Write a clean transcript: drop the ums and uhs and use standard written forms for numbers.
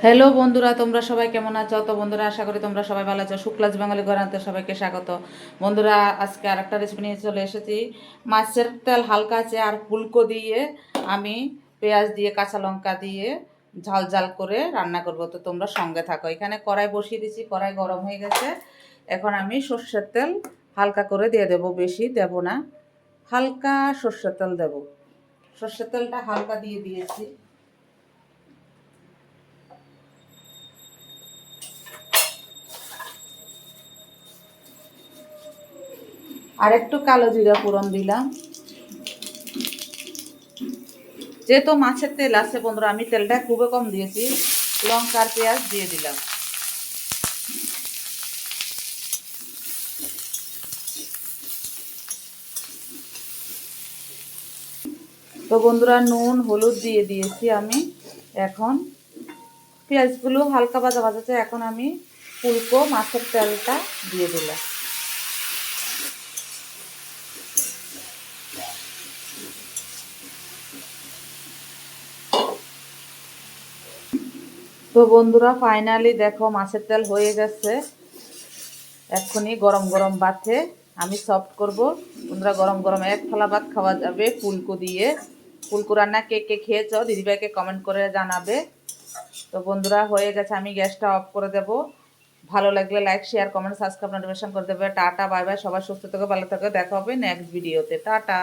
Hello বন্ধুরা, তোমরা সবাই কেমন আছো? তো বন্ধুরা, আশা করি তোমরা সবাই ভালো আছো। শুক্লাজ বাঙালি ঘরানাতে সবাইকে স্বাগত। বন্ধুরা, আজকে আরেকটা রেসিপি নিয়ে চলে এসেছি। মাছের তেল হালকা আছে আর ফুলকো দিয়ে আমি পেঁয়াজ দিয়ে কাঁচা লঙ্কা দিয়ে ঝাল ঝাল করে রান্না করব। তো তোমরা সঙ্গে থাকো। এখানে কড়াই বসিয়ে দিয়েছি, কড়াই গরম হয়ে গেছে। এখন আমি সর্ষের তেল হালকা করে দিয়ে দেব, বেশি দেব না, হালকা সর্ষের তেল দেব। সর্ষের তেলটা হালকা দিয়ে দিয়েছি। আর একটু কালো জিরা ফোড়ন দিলাম। যেহেতু মাছের তেল আছে বন্ধুরা, আমি তেলটা খুবই কম দিয়েছি। লঙ্কা আর পেঁয়াজ দিয়ে দিলাম। তো বন্ধুরা, নুন হলুদ দিয়ে দিয়েছি আমি। এখন পেঁয়াজগুলো হালকা ভাজা ভাজাতে এখন আমি ফুলকো মাছের তেলটা দিয়ে দিলাম। তো বন্ধুরা, ফাইনালি দেখো মাছের তেল হয়ে গেছে। এক্ষুনি গরম গরম ভাতে আমি সফট করব। বন্ধুরা, গরম গরম এক থালা ভাত খাওয়া যাবে ফুলকো দিয়ে। ফুলকো রান্না কে কে খেয়েছ দিদিভাইকে কমেন্ট করে জানাবে। তো বন্ধুরা, হয়ে গেছে, আমি গ্যাসটা অফ করে দেব। ভালো লাগলে like share comment subscribe notification করে দেবে। টাটা বাই বাই, সবাই সুস্থ থেকে ভালো থেকে দেখা হবে নেক্সট ভিডিওতে। টাটা।